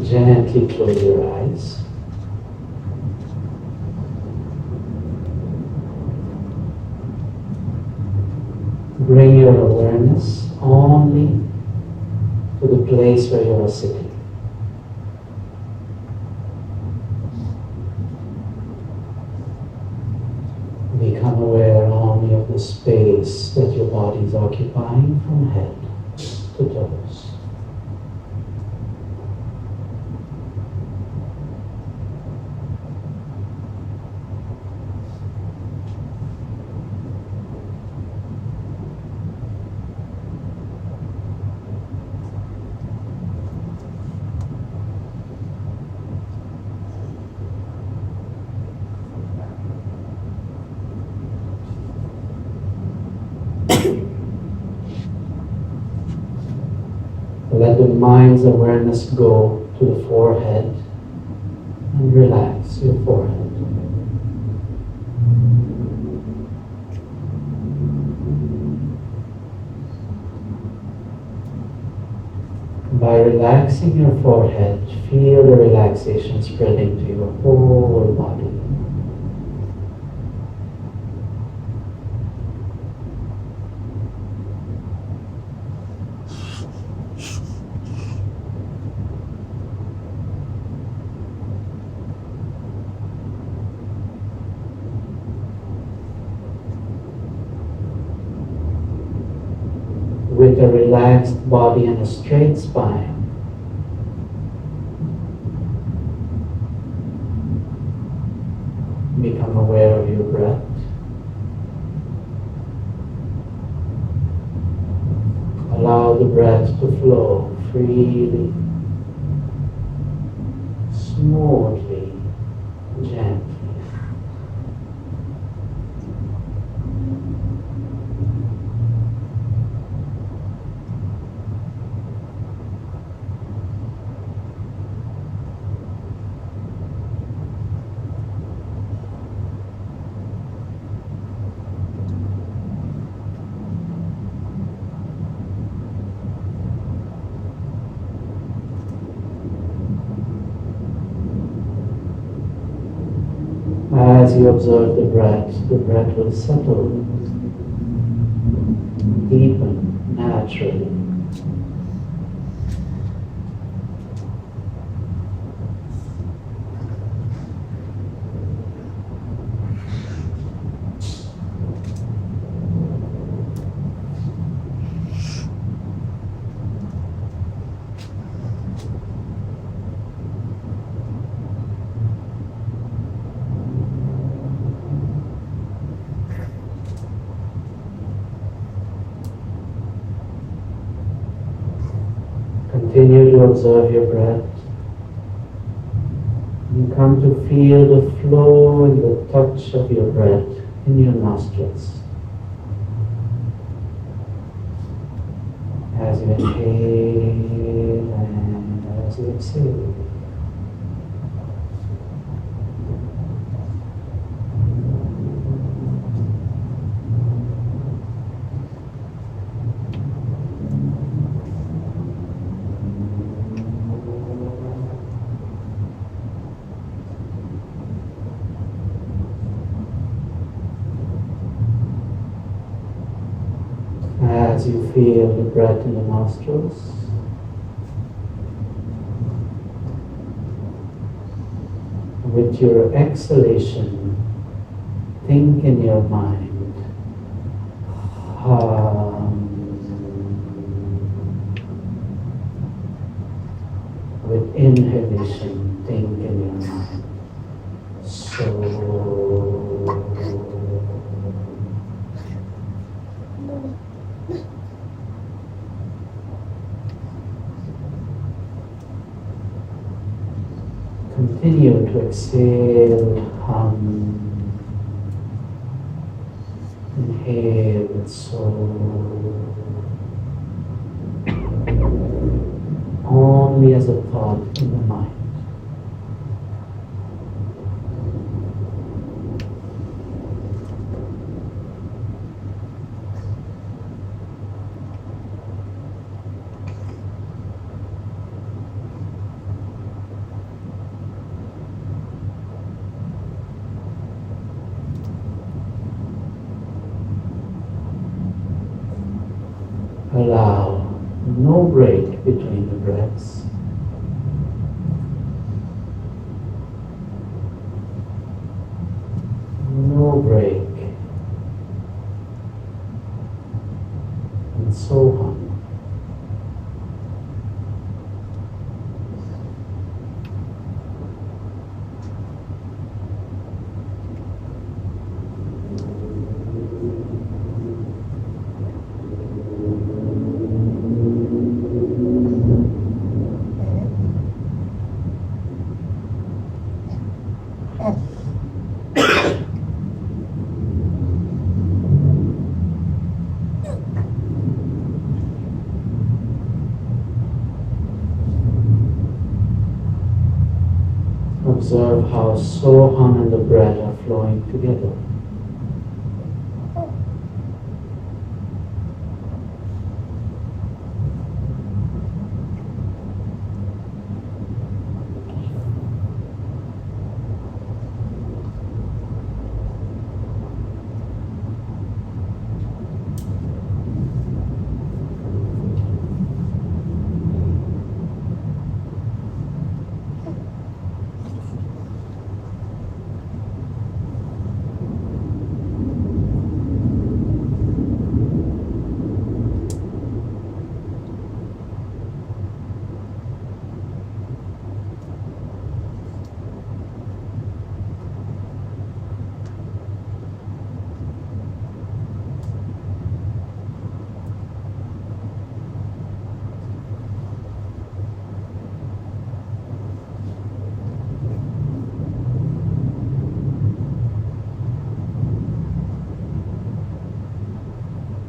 Gently close your eyes. Bring your awareness only to the place where you are sitting. Become aware only of the space that your body is occupying from head to toes. Let the mind's awareness go to the forehead and relax your forehead. By relaxing your forehead, feel the relaxation spreading to your whole body. With a relaxed body and a straight spine, become aware of your breath. Allow the breath to flow freely, smoothly, gently. As you observe the breath will settle, deepen naturally. Continue to observe your breath. You come to feel the flow and the touch of your breath in your nostrils. As you inhale and as you exhale. As you feel the breath in the nostrils, with your exhalation, think in your mind, with inhalation, think in your mind, so. Continue to exhale, inhale with soul, only as a thought in the mind. Allow no break between the breaths. No break. And so on. Observe how Soham and the breath are flowing together.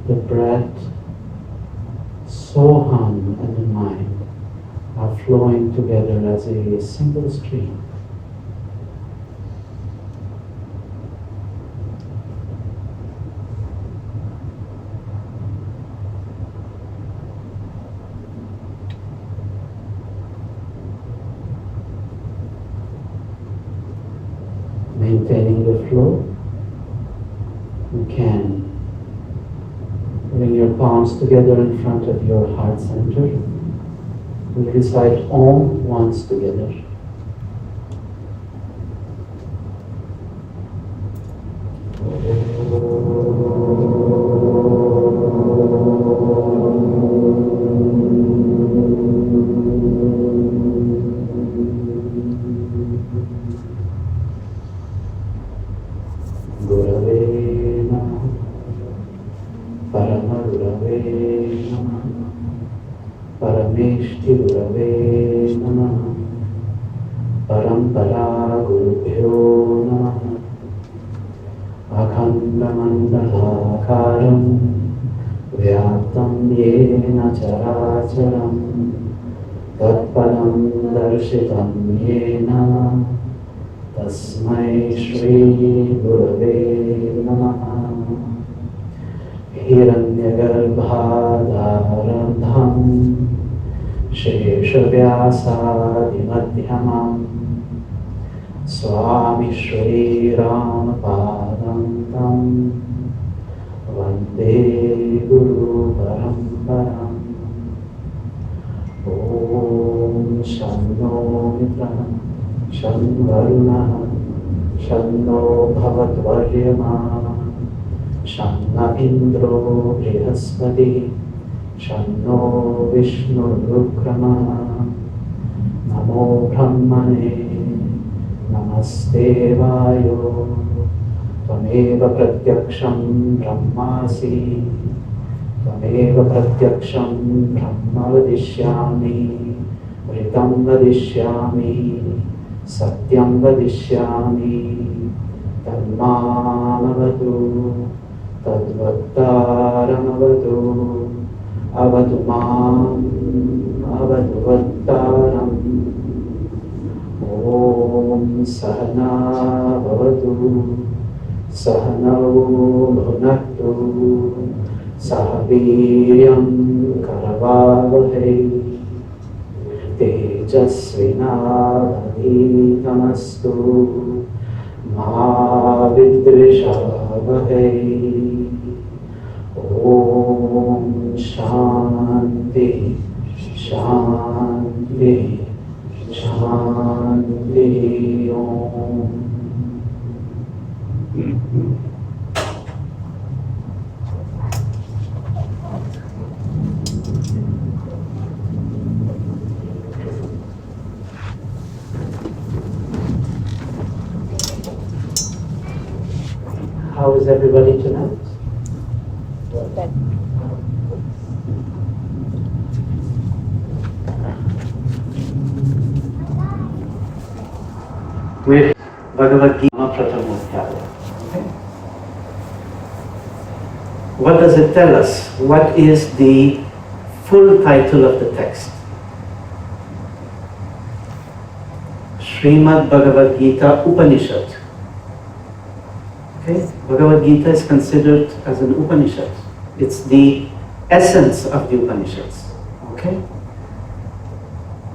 The breath, Soham and the mind are flowing together as a single stream. Maintaining the flow, you can bring your palms together in front of your heart center. We'll recite Om once together. Tasmai Shri Gurave Namaha. Hiranyagarbhadarandham Sheshavyasadimadhyamam Swami Shri Ramapadam Tam Vande Guru Paramparam. Om Shanno Mitraham Shan Varuna Shanno Bhavatvaryama Shanna Indro Brihaspati Shanno Vishnu Rukrama. Namo Brahmane Namaste Vayo Tvameva Pratyaksham Brahmasi Tvameva Pratyaksham Brahma Vadishyami Vritam Vadishyami Satyam Vadishyami Tadmamavatu Tadvattaramavatu Avatu Mam Avatu Vattaram. Om Sahana Bhavatu Sahanau Bhunaktu Sahaviryam Karavavahai Tejasvinavadhitamastu Ma Vidrishavahai. Om Shanti, Shanti, Shanti, Om. How is everybody tonight? Good. With Bhagavad Gita Pratamodhyaya. Okay. What does it tell us? What is the full title of the text? Srimad Bhagavad Gita Upanishad. Okay? Bhagavad Gita is considered as an Upanishad. It's the essence of the Upanishads. Okay?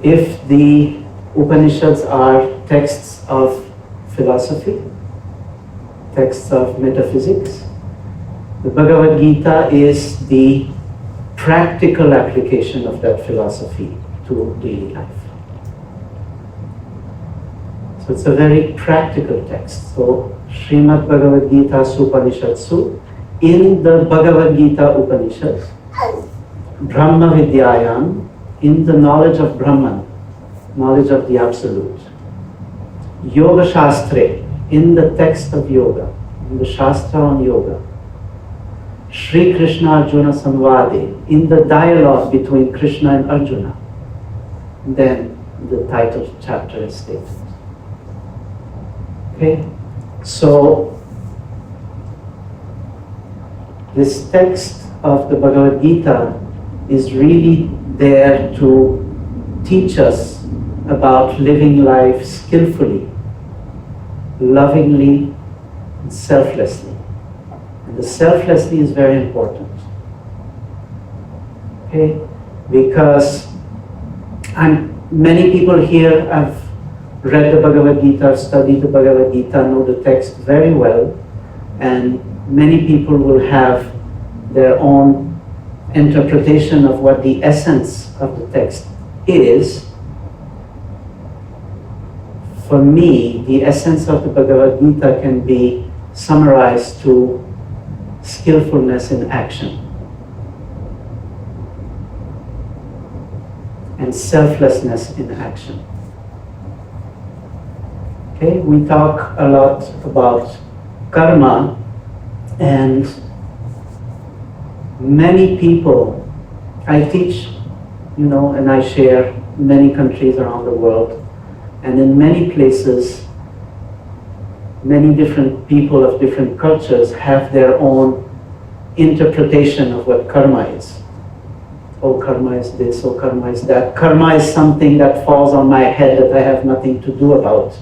If the Upanishads are texts of philosophy, texts of metaphysics, the Bhagavad Gita is the practical application of that philosophy to daily life. So it's a very practical text. So Srimad Bhagavad Gita Upanishadsu, in the Bhagavad Gita Upanishad, Brahma Vidyayam, in the knowledge of Brahman, knowledge of the Absolute. Yoga Shastre, in the text of yoga, in the Shastra on yoga. Sri Krishna Arjuna Samvade, in the dialogue between Krishna and Arjuna. Then the title chapter is stated. Okay, so this text of the Bhagavad Gita is really there to teach us about living life skillfully, lovingly, and selflessly. And the selflessly is very important. Okay? Because many people here have read the Bhagavad Gita, studied the Bhagavad Gita, know the text very well, and many people will have their own interpretation of what the essence of the text is. For me, the essence of the Bhagavad Gita can be summarized to skillfulness in action and selflessness in action. Okay, we talk a lot about karma, and many people, I teach, and I share many countries around the world, and in many places, many different people of different cultures have their own interpretation of what karma is. Oh, karma is this, oh, karma is that. Karma is something that falls on my head that I have nothing to do about.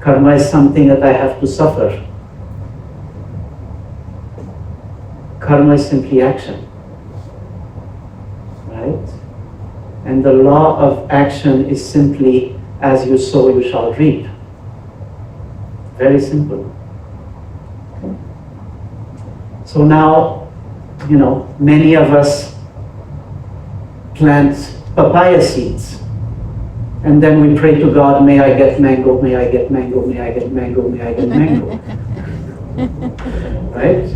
Karma is something that I have to suffer. Karma is simply action. Right? And the law of action is simply, as you sow, you shall reap. Very simple. Okay. So now, many of us plant papaya seeds. And then we pray to God, may I get mango, may I get mango, may I get mango, may I get mango. Right?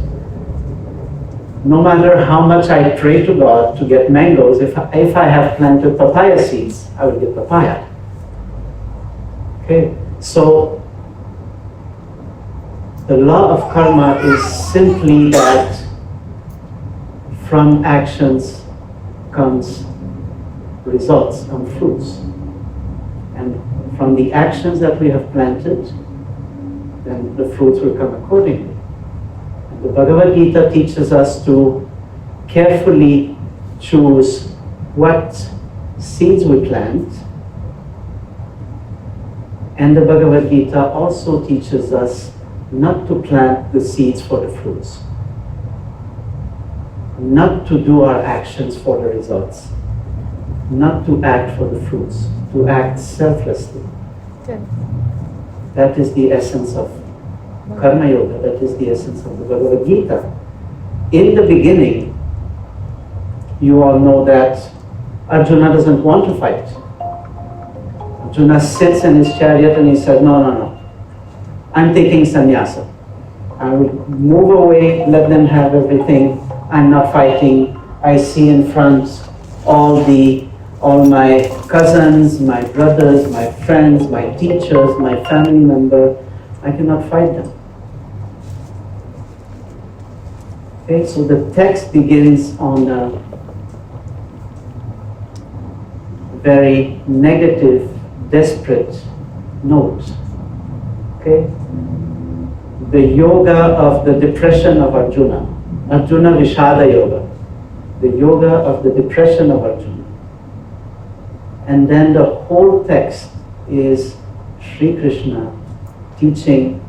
No matter how much I pray to God to get mangoes, if I have planted papaya seeds, I will get papaya. Okay, so the law of karma is simply that from actions comes results, come fruits. And from the actions that we have planted, then the fruits will come accordingly. And the Bhagavad Gita teaches us to carefully choose what seeds we plant. And the Bhagavad Gita also teaches us not to plant the seeds for the fruits. Not to do our actions for the results. Not to act for the fruits. To act selflessly. Good. That is the essence of Karma Yoga. That is the essence of the Bhagavad Gita. In the beginning, you all know that Arjuna doesn't want to fight. Arjuna sits in his chariot and he says, no, I'm taking sannyasa. I will move away, let them have everything. I'm not fighting. I see in front all my cousins, my brothers, my friends, my teachers, my family member. I cannot fight them. Okay, so the text begins on a very negative, desperate note. Okay? The yoga of the depression of Arjuna. Arjuna Vishada Yoga. The yoga of the depression of Arjuna. And then the whole text is Sri Krishna teaching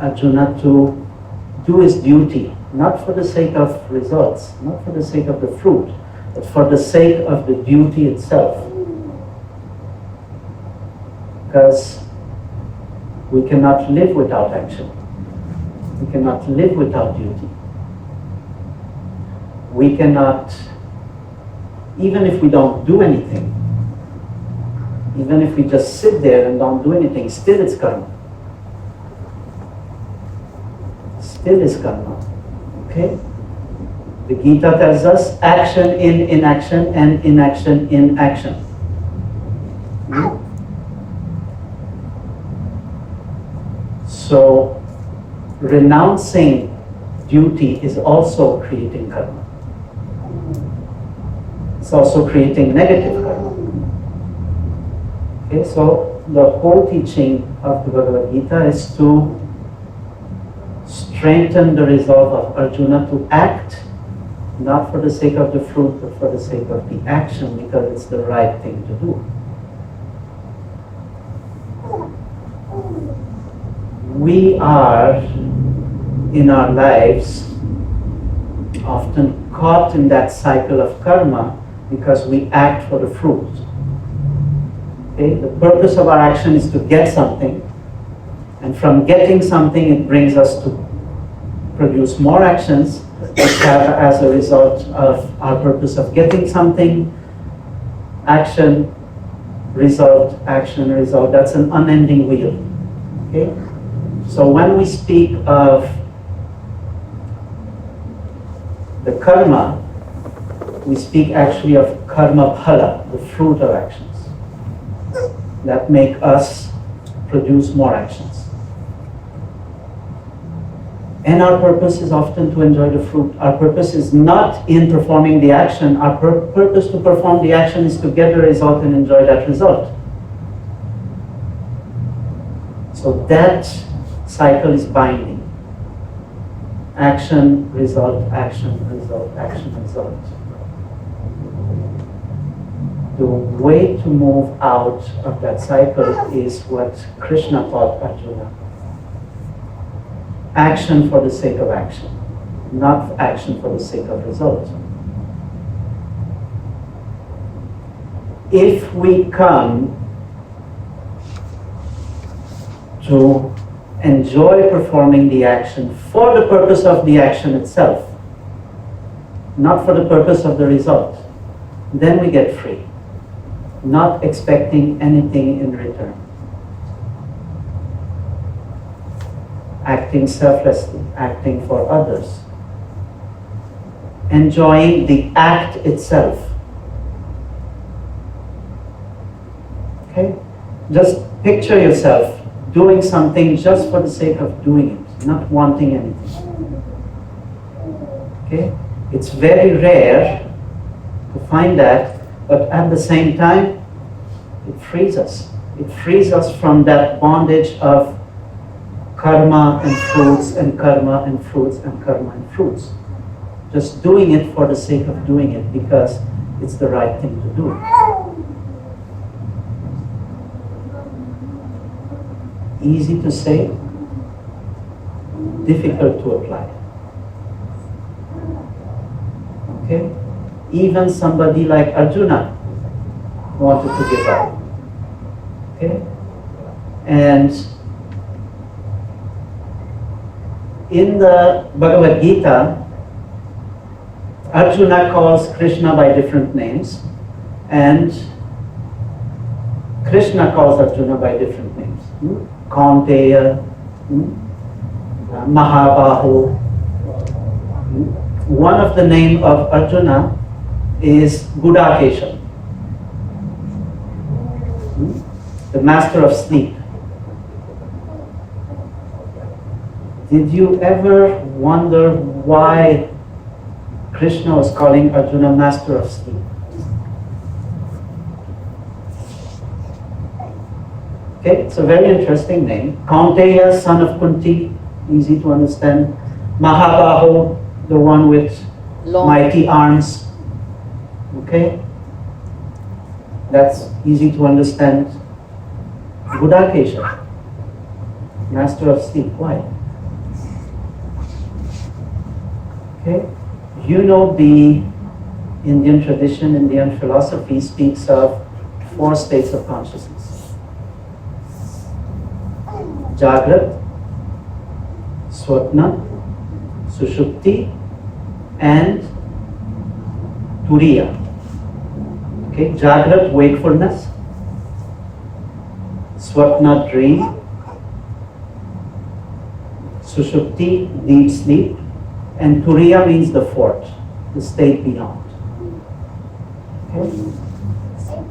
Arjuna to do his duty, not for the sake of results, not for the sake of the fruit, but for the sake of the duty itself. Because we cannot live without action. We cannot live without duty. We cannot, even if we don't do anything, even if we just sit there and don't do anything, still it's karma. Still is karma. Okay? The Gita tells us action in inaction and inaction in action. So, renouncing duty is also creating karma. It's also creating negative karma. Okay, so the whole teaching of the Bhagavad Gita is to strengthen the resolve of Arjuna to act, not for the sake of the fruit, but for the sake of the action, because it's the right thing to do. We are, in our lives, often caught in that cycle of karma because we act for the fruit. Okay? The purpose of our action is to get something, and from getting something it brings us to produce more actions which have as a result of our purpose of getting something, action, result, action, result. That's an unending wheel. Okay? So when we speak of the karma, we speak actually of karma phala, the fruit of actions that make us produce more actions. And our purpose is often to enjoy the fruit. Our purpose is not in performing the action. Our purpose to perform the action is to get the result and enjoy that result. So that cycle is binding. Action, result, action, result, action, result. The way to move out of that cycle is what Krishna taught Arjuna. Action for the sake of action, not action for the sake of result. If we come to enjoy performing the action for the purpose of the action itself, not for the purpose of the result, then we get free, not expecting anything in return. Acting selflessly, acting for others, enjoying the act itself. Okay? Just picture yourself doing something just for the sake of doing it, not wanting anything. Okay? It's very rare to find that, but at the same time, it frees us. It frees us from that bondage of karma and fruits and karma and fruits and karma and fruits. Just doing it for the sake of doing it because it's the right thing to do. Easy to say, difficult to apply. Okay? Even somebody like Arjuna wanted to give up. Okay? And in the Bhagavad Gita, Arjuna calls Krishna by different names, and Krishna calls Arjuna by different names. Kaunteya, Mahabahu. One of the name of Arjuna is Gudakesha, the master of sleep. Did you ever wonder why Krishna was calling Arjuna master of sleep? Okay, it's a very interesting name. Kaunteya, son of Kunti, easy to understand. Mahabahu, the one with mighty arms. Okay, that's easy to understand. Gudakesha, master of sleep. Why? Okay, you know the Indian tradition, Indian philosophy speaks of 4 states of consciousness. Jagrat, Swapna, Sushupti, and Turiya. Okay, Jagrat, wakefulness. Swapna, dream. Sushupti, deep sleep. And Turiya means the 4th, the state beyond. Okay?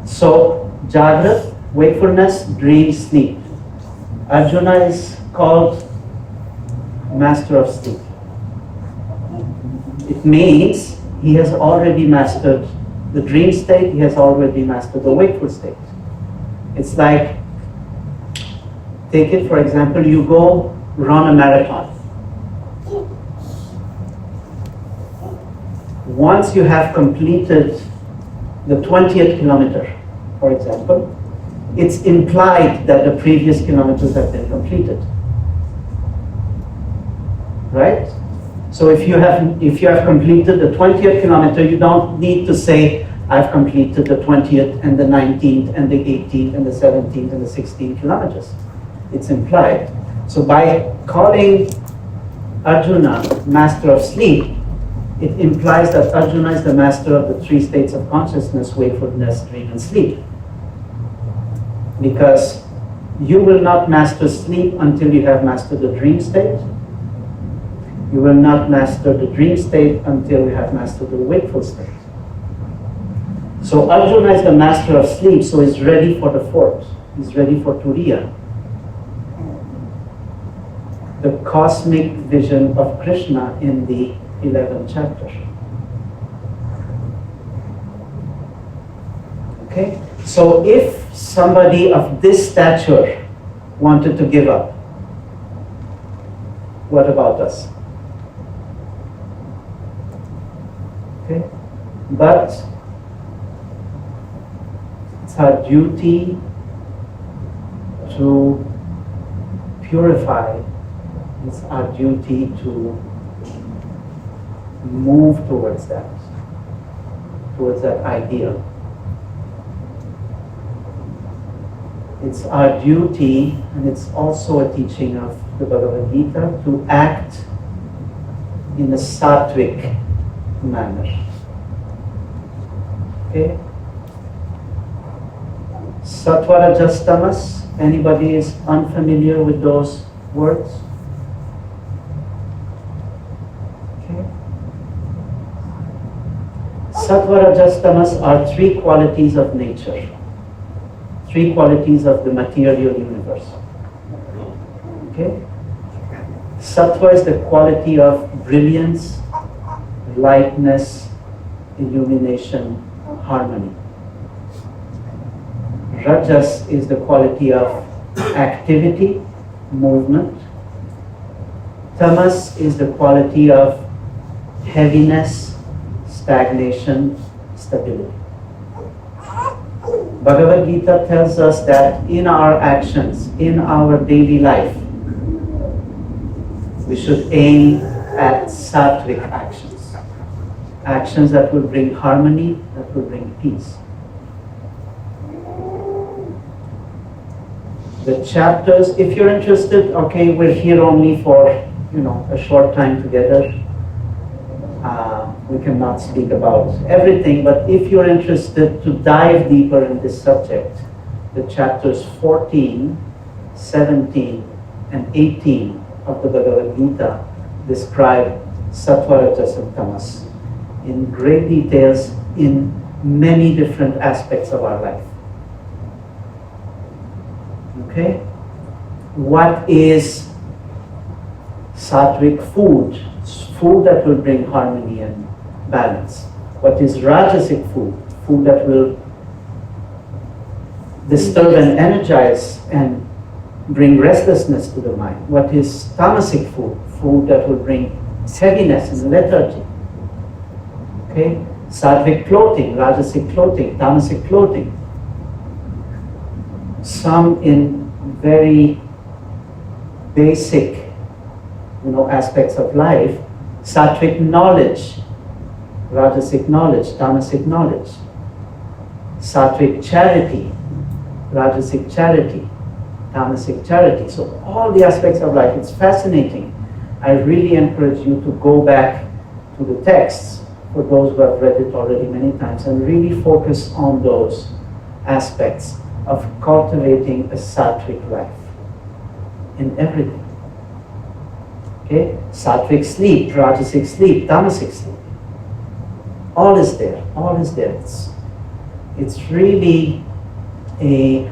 So, Jagrat, wakefulness, dream, sleep. Arjuna is called master of sleep. It means he has already mastered the dream state, he has already mastered the wakeful state. It's like, take it for example, you go run a marathon. Once you have completed the 20th kilometer, for example, it's implied that the previous kilometers have been completed. Right? So if you have completed the 20th kilometer, you don't need to say, I've completed the 20th and the 19th and the 18th and the 17th and the 16th kilometers. It's implied. So by calling Arjuna master of sleep, it implies that Arjuna is the master of the 3 states of consciousness, wakefulness, dream, and sleep. Because you will not master sleep until you have mastered the dream state. You will not master the dream state until you have mastered the wakeful state. So Arjuna is the master of sleep, so he's ready for the 4th. He's ready for Turiya. The cosmic vision of Krishna in the 11th chapter. Okay? So if somebody of this stature wanted to give up, what about us? Okay? But it's our duty to purify. It's our duty to move towards that ideal. It's our duty, and it's also a teaching of the Bhagavad Gita, to act in a sattvic manner. Okay? Sattva, Rajas, Tamas. Anybody is unfamiliar with those words? Sattva, Rajas, Tamas are 3 qualities of nature, 3 qualities of the material universe. Okay? Sattva is the quality of brilliance, lightness, illumination, harmony. Rajas is the quality of activity, movement. Tamas is the quality of heaviness, stagnation, stability. Bhagavad Gita tells us that in our actions, in our daily life, we should aim at sattvic actions. Actions that will bring harmony, that will bring peace. The chapters, if you're interested, okay, we're here only for, a short time together. We cannot speak about everything, but if you're interested to dive deeper in this subject, the chapters 14, 17, and 18 of the Bhagavad Gita describe sattva, rajas, and tamas in great details in many different aspects of our life. Okay? What is sattvic food? Food that will bring harmony and balance. What is rajasic food? Food that will disturb and energize and bring restlessness to the mind. What is tamasic food? Food that will bring heaviness and lethargy. Okay? Sattvic clothing, rajasic clothing, tamasic clothing. Some in very basic, aspects of life. Sattvic knowledge, rajasic knowledge, tamasic knowledge. Sattvic charity, rajasic charity, tamasic charity. So all the aspects of life, it's fascinating. I really encourage you to go back to the texts, for those who have read it already many times, and really focus on those aspects of cultivating a sattvic life in everything. Okay? Sattvic sleep, rajasic sleep, tamasic sleep. All is there. All is there. It's really a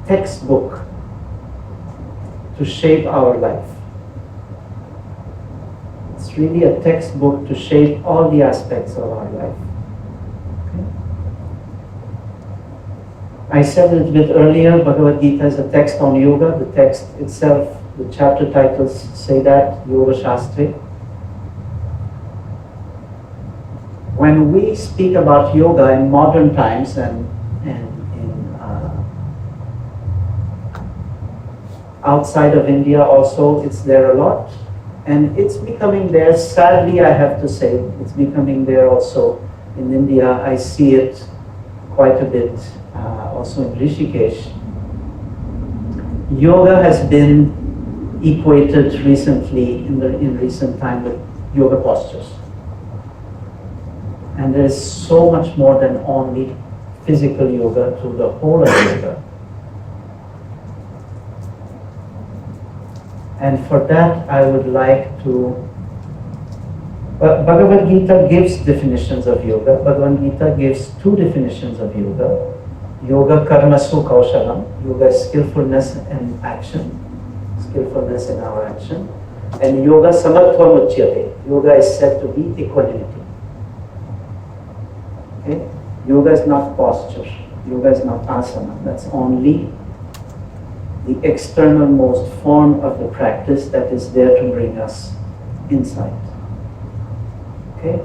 textbook to shape our life. It's really a textbook to shape all the aspects of our life. Okay? I said a little bit earlier, Bhagavad Gita is a text on yoga. The text itself, the chapter titles say that, Yoga Shastri. When we speak about yoga in modern times and in outside of India also, it's there a lot. And it's becoming there, sadly I have to say, it's becoming there also in India. I see it quite a bit also in Rishikesh. Yoga has been equated recently, in recent time, with yoga postures. And there is so much more than only physical yoga to the whole of yoga. And for that, I would like to... Bhagavad Gita gives definitions of yoga. Bhagavad Gita gives two definitions of yoga. Yoga karmasu kaushalam. Yoga is skillfulness in action. Skillfulness in our action. And yoga samatvam uchyate. Yoga is said to be equanimity. Okay? Yoga is not posture. Yoga is not asana. That's only the external-most form of the practice that is there to bring us insight. Okay?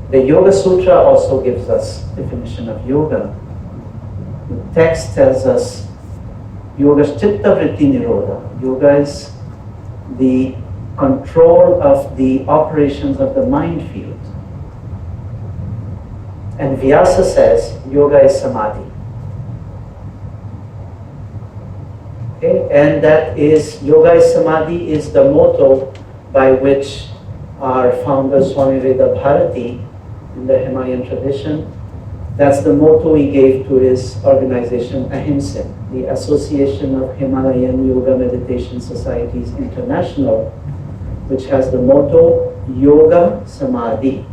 The Yoga Sutra also gives us definition of yoga. The text tells us yoga is chitta vritti nirodha. Yoga is the control of the operations of the mind field. And Vyasa says yoga is samadhi. Okay? And that is, yoga is samadhi is the motto by which our founder Swami Veda Bharati in the Himalayan tradition, that's the motto he gave to his organization Ahimsa, the Association of Himalayan Yoga Meditation Societies International, which has the motto Yoga Samadhi.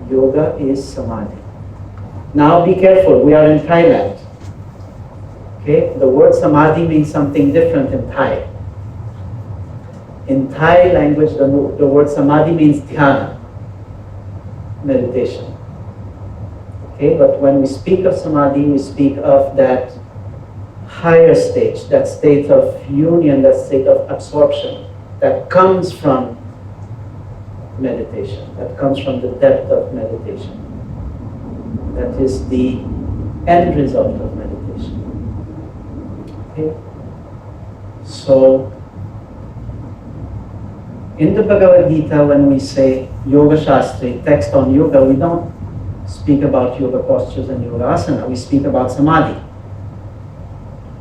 Yoga is Samadhi. Now be careful, we are in Thailand. Okay? The word Samadhi means something different in Thai. In Thai language, the word Samadhi means dhyana, meditation. Okay? But when we speak of Samadhi, we speak of that higher stage, that state of union, that state of absorption, that comes from meditation, that comes from the depth of meditation. That is the end result of meditation. Okay? So, in the Bhagavad Gita, when we say Yoga Shastri, text on yoga, we don't speak about yoga postures and yoga asana, we speak about samadhi.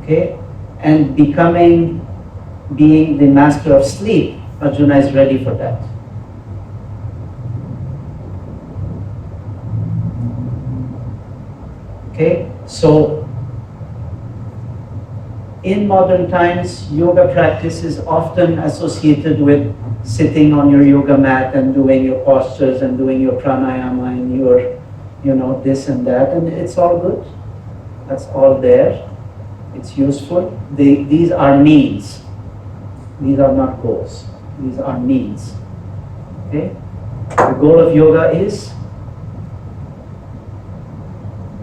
Okay? And being the master of sleep Arjuna is ready for that. Okay, so in modern times, yoga practice is often associated with sitting on your yoga mat and doing your postures and doing your pranayama and your, this and that, and it's all good. That's all there. It's useful. These are needs. These are not goals. These are needs. Okay? The goal of yoga is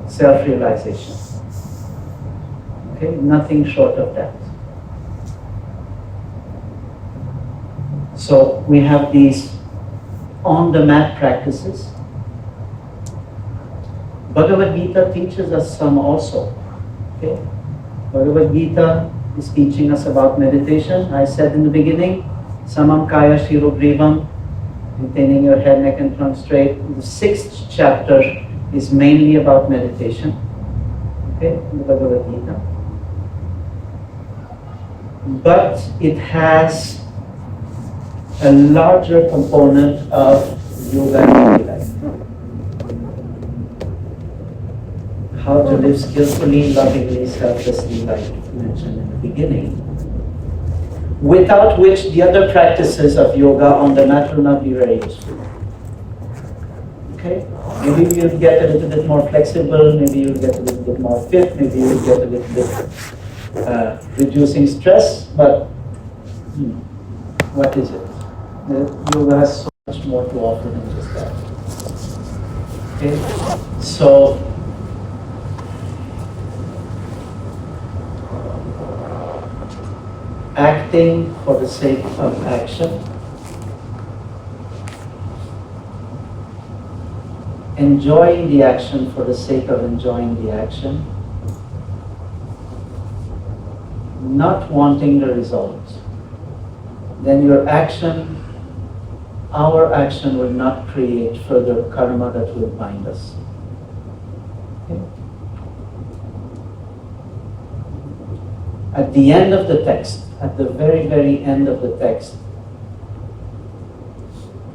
self-realization. Okay? Nothing short of that. So we have these on-the-mat practices. Bhagavad Gita teaches us some also. Okay? Bhagavad Gita is teaching us about meditation. I said in the beginning, Samam Kaya Shirogrivam, maintaining your head, neck and trunk straight. The 6th chapter is mainly about meditation. Okay, in the Bhagavad Gita. But it has a larger component of yoga in daily life. How to live skillfully, lovingly, selflessly, like mentioned in the beginning. Without which the other practices of yoga on the mat will not be very useful. Okay? Maybe you'll get a little bit more flexible, maybe you'll get a little bit more fit, maybe you'll get a little bit reducing stress, but what is it? The yoga has so much more to offer than just that. Okay? So, acting for the sake of action, enjoying the action for the sake of enjoying the action, not wanting the result, then your action, our action will not create further karma that will bind us. Okay? At the end of the text, at the very, very end of the text,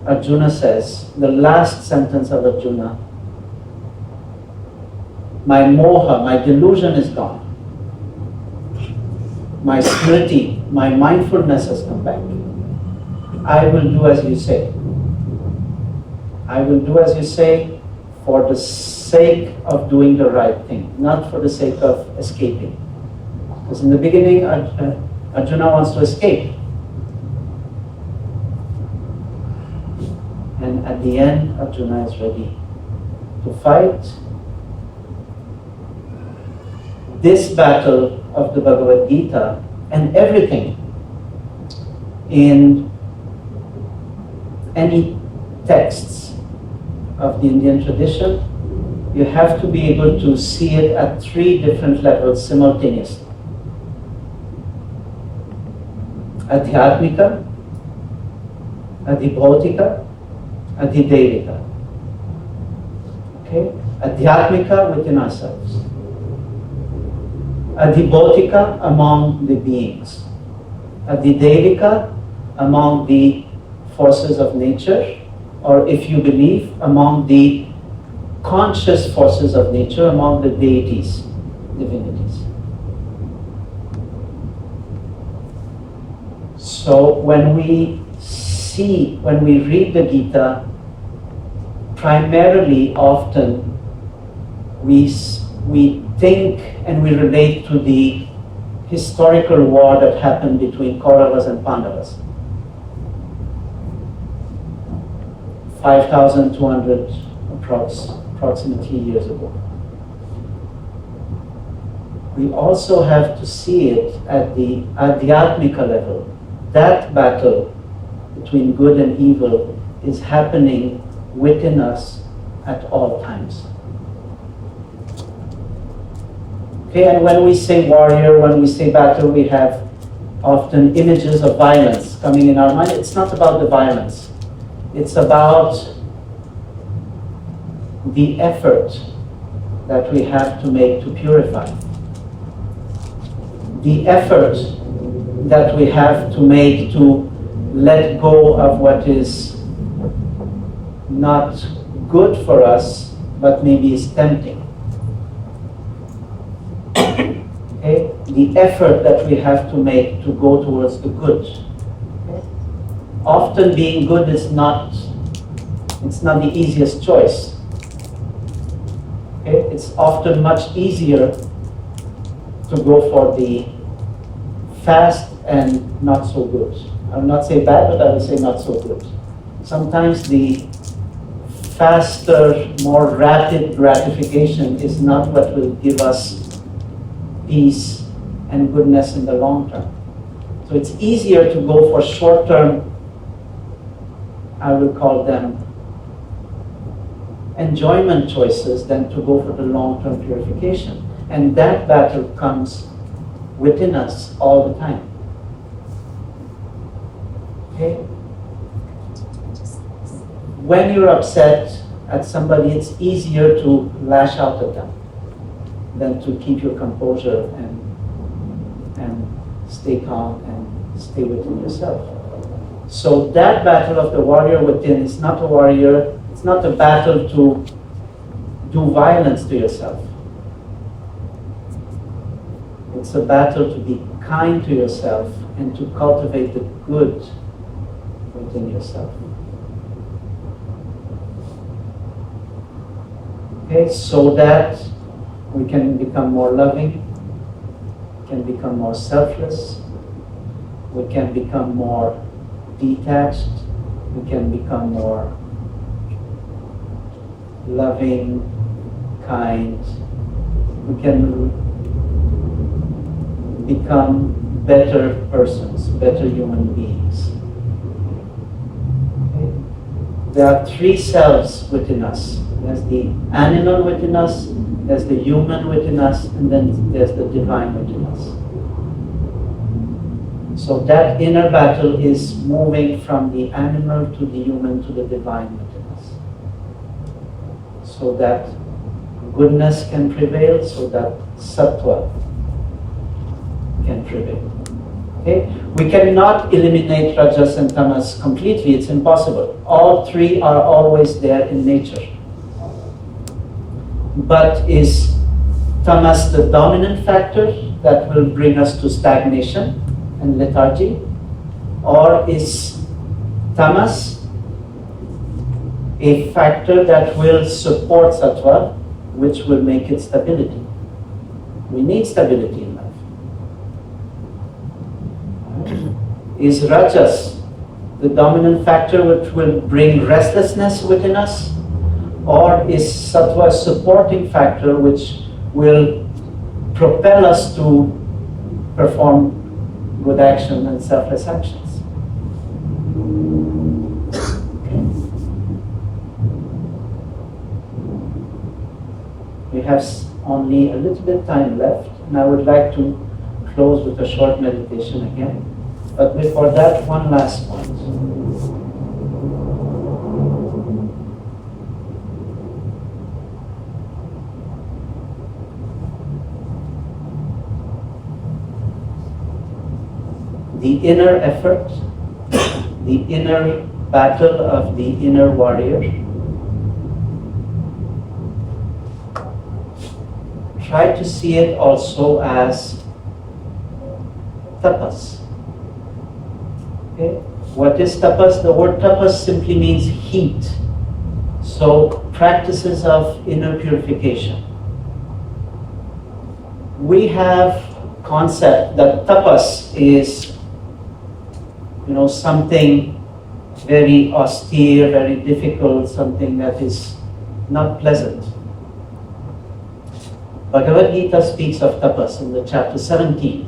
Arjuna says, the last sentence of Arjuna, my moha, my delusion is gone. My smriti, my mindfulness has come back. I will do as you say. I will do as you say for the sake of doing the right thing, not for the sake of escaping. Because in the beginning, Arjuna wants to escape. And at the end, Arjuna is ready to fight. This battle of the Bhagavad Gita and everything in any texts of the Indian tradition, you have to be able to see it at 3 different levels simultaneously. Adhyatmika, Adhibhautika, Adhidevika. Okay? Adhyatmika within ourselves. Adhibhautika among the beings. Adhidevika among the forces of nature, or if you believe, among the conscious forces of nature, among the deities, divinities. So when we read the Gita, primarily often we think and we relate to the historical war that happened between Kauravas and Pandavas. 5,200 approximately years ago. We also have to see it at the Adhyatmika level. That battle between good and evil is happening within us at all times. Okay, and when we say warrior, when we say battle, we have often images of violence coming in our mind. It's not about the violence. It's about the effort that we have to make to purify. The effort that we have to make to let go of what is not good for us, but maybe is tempting. Okay? The effort that we have to make to go towards the good. Okay? Often being good is not the easiest choice. Okay? It's often much easier to go for the fast and not so good. I will not say bad, but I will say not so good. Sometimes the faster, more rapid gratification is not what will give us peace and goodness in the long term. So it's easier to go for short-term, I will call them enjoyment choices, than to go for the long-term purification. And that battle comes within us all the time. Okay? When you're upset at somebody, it's easier to lash out at them than to keep your composure and stay calm and stay within yourself. So that battle of the warrior within is not a warrior, it's not a battle to do violence to yourself. It's a battle to be kind to yourself and to cultivate the good within yourself. Okay, so that we can become more loving, can become more selfless, we can become more detached, we can become more loving, kind, we can become better persons, better human beings. Okay? There are three selves within us. There's the animal within us, there's the human within us, and then there's the divine within us. So that inner battle is moving from the animal to the human to the divine within us. So that goodness can prevail, so that sattva can prevail. Okay? We cannot eliminate rajas and tamas completely, it's impossible. All three are always there in nature. But is tamas the dominant factor that will bring us to stagnation and lethargy? Or is tamas a factor that will support sattva, which will make it stability? We need stability in life. Is rajas the dominant factor which will bring restlessness within us? Or is sattva a supporting factor which will propel us to perform good action and selfless actions? We have only a little bit time left, and I would like to close with a short meditation again. But before that, one last point. The inner effort, the inner battle of the inner warrior. Try to see it also as tapas. Okay? What is tapas? The word tapas simply means heat. So practices of inner purification. We have concept that tapas is something very austere, very difficult, something that is not pleasant. Bhagavad Gita speaks of tapas in the chapter 17.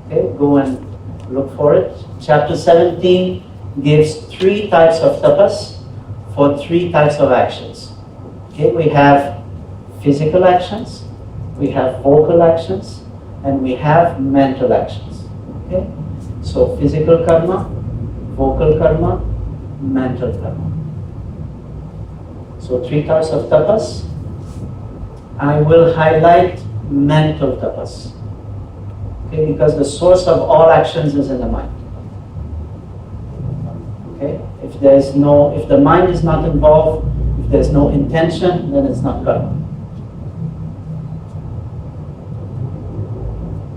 Okay, go and look for it. Chapter 17 gives 3 types of tapas for 3 types of actions. Okay, we have physical actions, we have vocal actions, and we have mental actions. Okay? So physical karma, vocal karma, mental karma. So 3 types of tapas. I will highlight mental tapas. Okay, because the source of all actions is in the mind. If the mind is not involved, if there's no intention, then it's not karma.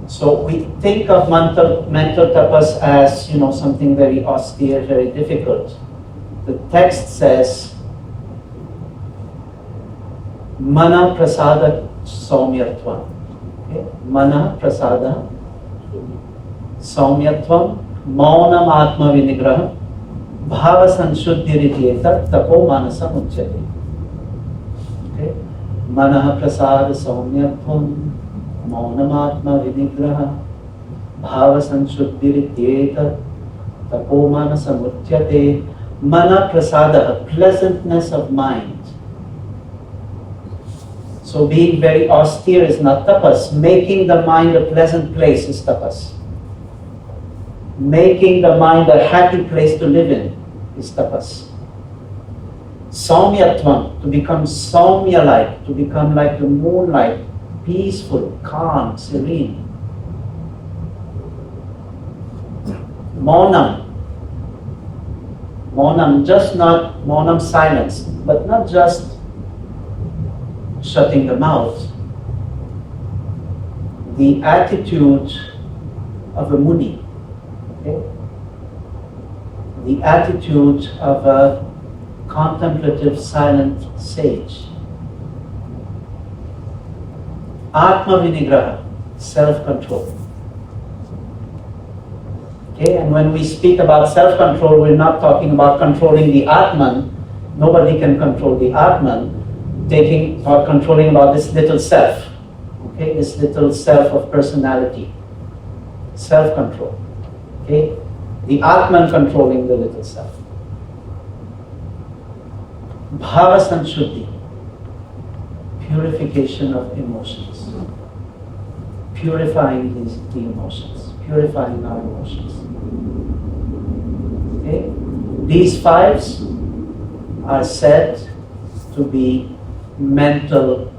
So we think of mental tapas as something very austere, very difficult. The text says, mana prasada saumyatvam. Okay? Mana prasada saumyatvam maunam atma vinigraha bhava sanshuddhirityeta tapo manasam uchyate. Okay? Mana prasada saumyatvam maunam atma vinigraha bhava sanshuddhirityeta tapo manasam uchyate. Mana prasada, pleasantness of mind. So being very austere is not tapas. Making the mind a pleasant place is tapas. Making the mind a happy place to live in is tapas. Saumyatvam, to become saumya-like, to become like the moonlight, peaceful, calm, serene. Maunam, just not maunam silence, but not just shutting the mouth. The attitude of a muni, okay? The attitude of a contemplative, silent sage. Atma vinigraha, self-control. Okay, and when we speak about self-control, we're not talking about controlling the Atman. Nobody can control the Atman. Controlling about this little self. Okay, this little self of personality. Self-control. Okay, the Atman controlling the little self. Bhava sanshuddhi, purification of emotions. Purifying the emotions. Purifying our emotions. Okay? These fives are said to be mental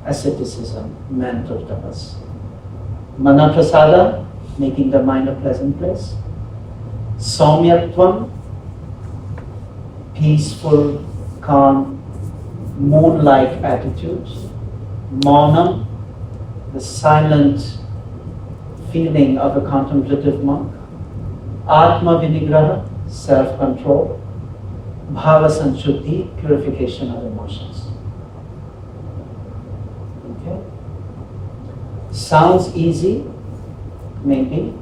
asceticism, mental tapas. Mana prasada, making the mind a pleasant place. Saumyatvam, peaceful, calm, moon-like attitude. Maunam, the silent feeling of a contemplative monk. Atma vinigraha, self-control. Bhava sanshuddhi, purification of emotions. Okay? Sounds easy, maybe.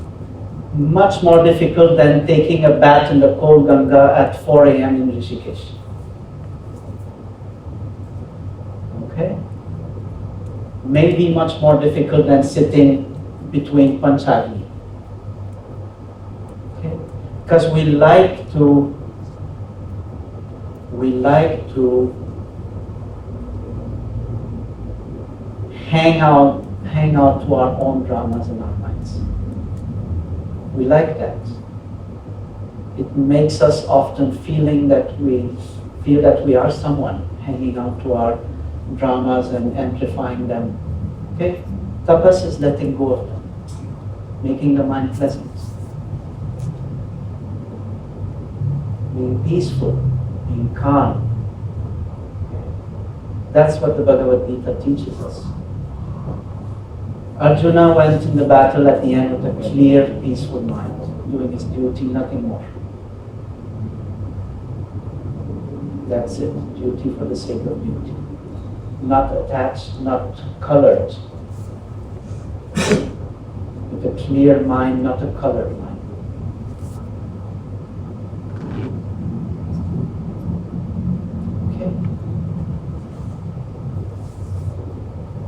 Much more difficult than taking a bath in the cold Ganga at 4 a.m. in Rishikesh. Okay? Maybe much more difficult than sitting between Panchagni. Okay? Because we like to hang out to our own dramas in our minds. We like that. It makes us often feel that we are someone, hanging out to our dramas and amplifying them. Okay? Tapas is letting go of them, making the mind pleasant, being peaceful, being calm. That's what the Bhagavad Gita teaches us. Arjuna went in the battle at the end with a clear, peaceful mind, doing his duty, nothing more. That's it, duty for the sake of duty. Not attached, not colored. With a clear mind, not a colored mind.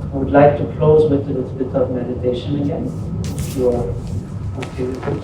I would like to close with a little bit of meditation again, if you are okay with it.